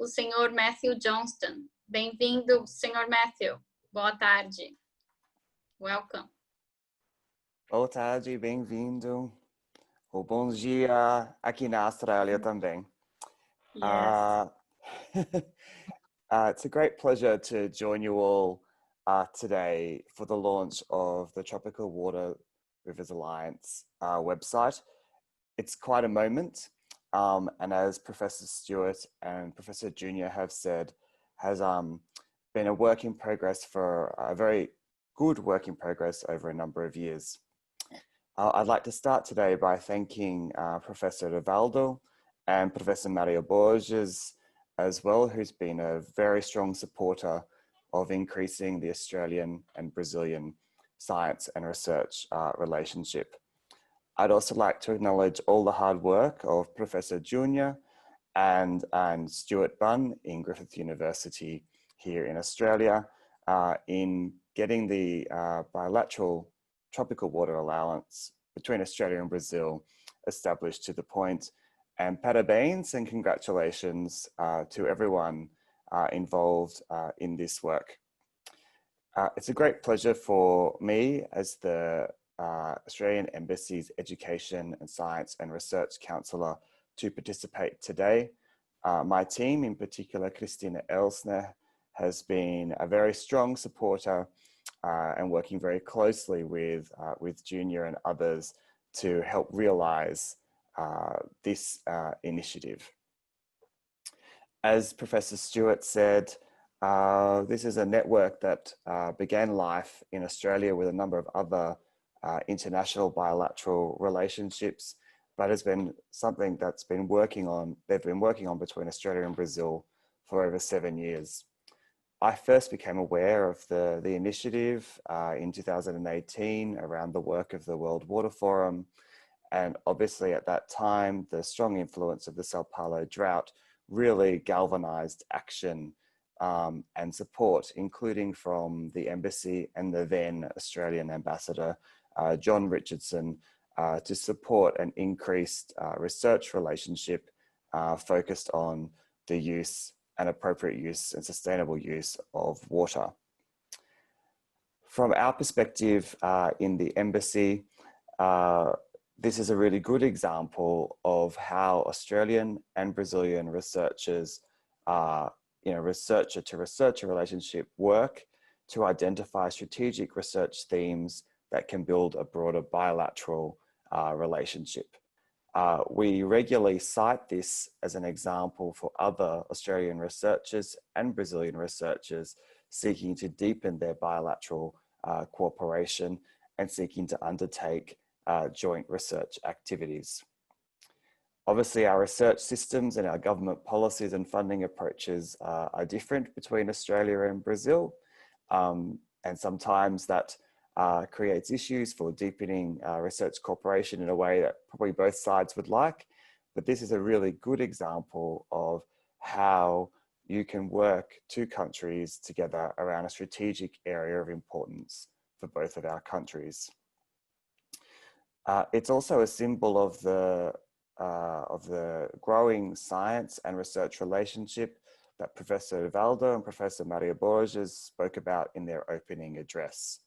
senhor Mathew Johnston. Bem-vindo, senhor Mathew. Boa tarde. Welcome. Boa tarde, bem-vindo. Ou bom dia aqui na Austrália também. Yes. It's a great pleasure to join you all today for the launch of the Tropical Water Rivers Alliance website. It's quite a moment, and as Professor Stewart and Professor Junior have said, has been a work in progress for a very good work in progress over a number of years. I'd like to start today by thanking Professor Rivaldo and Professor Mario Borges as well, who's been a very strong supporter of increasing the Australian and Brazilian science and research relationship. I'd also like to acknowledge all the hard work of Professor Junior and Stuart Bunn in Griffith University here in Australia in getting the bilateral tropical water allowance between Australia and Brazil established to the point. And parabéns and congratulations to everyone involved in this work. It's a great pleasure for me as the Australian Embassy's Education and Science and Research Counsellor to participate today. My team, in particular, Christina Elsner, has been a very strong supporter and working very closely with Junior and others to help realise this initiative. As Professor Stewart said, this is a network that began life in Australia with a number of other international bilateral relationships, but has been something that's been they've been working on between Australia and Brazil for over 7 years. I first became aware of the initiative in 2018 around the work of the World Water Forum. And obviously at that time, the strong influence of the Sao Paulo drought really galvanized action and support, including from the embassy and the then Australian ambassador, John Richardson, to support an increased research relationship focused on the use and appropriate use and sustainable use of water. From our perspective in the embassy, this is a really good example of how Australian and Brazilian researchers, researcher to researcher relationship work to identify strategic research themes that can build a broader bilateral relationship. We regularly cite this as an example for other Australian researchers and Brazilian researchers seeking to deepen their bilateral cooperation and seeking to undertake joint research activities. Obviously, our research systems and our government policies and funding approaches are different between Australia and Brazil, and sometimes that creates issues for deepening research cooperation in a way that probably both sides would like. But this is a really good example of how you can work two countries together around a strategic area of importance for both of our countries. It's also a symbol of the growing science and research relationship that Professor Rivaldo and Professor Mario Borges spoke about in their opening address.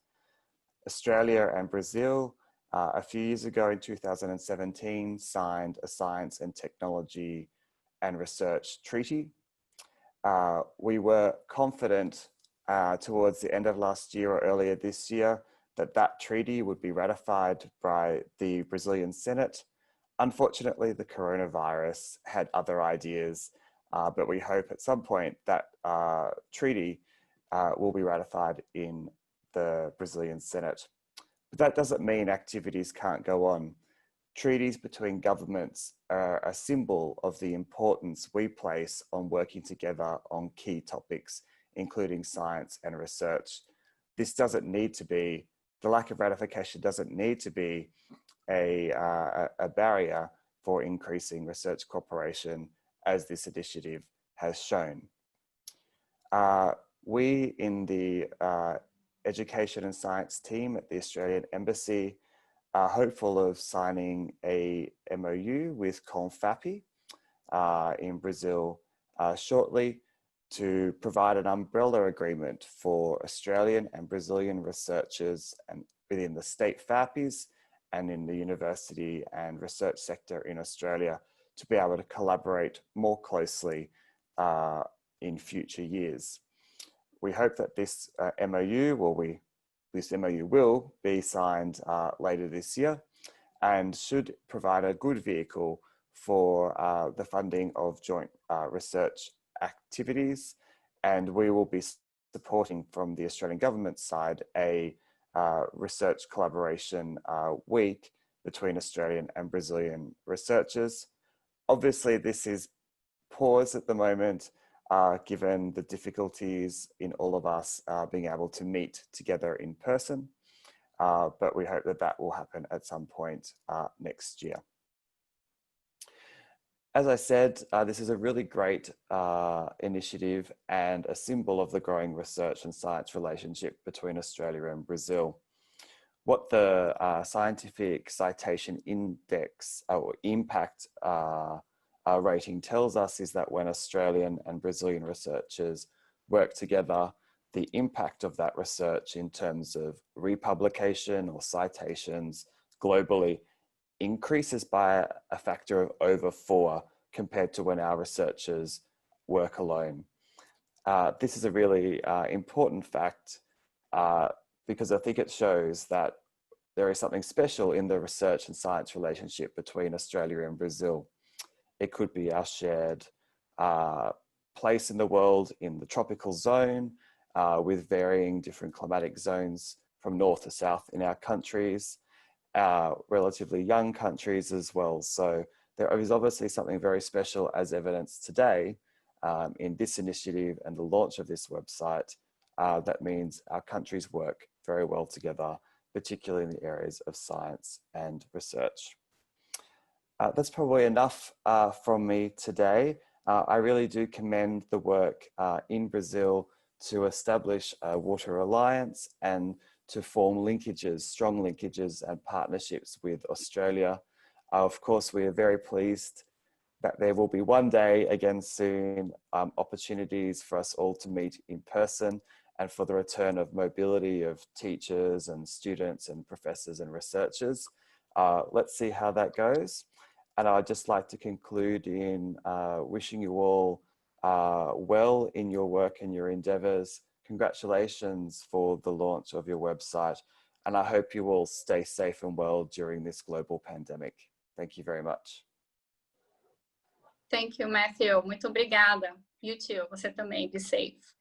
Australia and Brazil, a few years ago in 2017, signed a science and technology and research treaty. We were confident towards the end of last year or earlier this year that treaty would be ratified by the Brazilian Senate. Unfortunately, the coronavirus had other ideas, but we hope at some point that treaty will be ratified in the Brazilian Senate. But that doesn't mean activities can't go on. Treaties between governments are a symbol of the importance we place on working together on key topics, including science and research. This doesn't need to be, the lack of ratification doesn't need to be a barrier for increasing research cooperation, as this initiative has shown. We in the Education and Science team at the Australian Embassy are hopeful of signing a MOU with CONFAPI in Brazil shortly to provide an umbrella agreement for Australian and Brazilian researchers and within the state FAPIs and in the university and research sector in Australia to be able to collaborate more closely in future years. We hope that this MOU will be signed later this year and should provide a good vehicle for the funding of joint research activities. And we will be supporting from the Australian government side a research collaboration week between Australian and Brazilian researchers. Obviously, this is paused at the moment, given the difficulties in all of us being able to meet together in person. But we hope that that will happen at some point next year. As I said, this is a really great initiative and a symbol of the growing research and science relationship between Australia and Brazil. What the scientific citation index or impact rating tells us is that when Australian and Brazilian researchers work together, the impact of that research in terms of republication or citations globally increases by a factor of over 4 compared to when our researchers work alone. This is a really important fact because I think it shows that there is something special in the research and science relationship between Australia and Brazil. It could be our shared place in the world in the tropical zone with varying different climatic zones from north to south in our countries, relatively young countries as well. So there is obviously something very special as evidenced today in this initiative and the launch of this website. That means our countries work very well together, particularly in the areas of science and research. That's probably enough from me today. I really do commend the work in Brazil to establish a water alliance and to form linkages, strong linkages and partnerships with Australia. Of course, we are very pleased that there will be one day again soon opportunities for us all to meet in person and for the return of mobility of teachers and students and professors and researchers. Let's see how that goes. And I'd just like to conclude in wishing you all well in your work and your endeavors. Congratulations for the launch of your website. And I hope you all stay safe and well during this global pandemic. Thank you very much. Thank you, Matthew. Muito obrigada. You too. Você também. Be safe.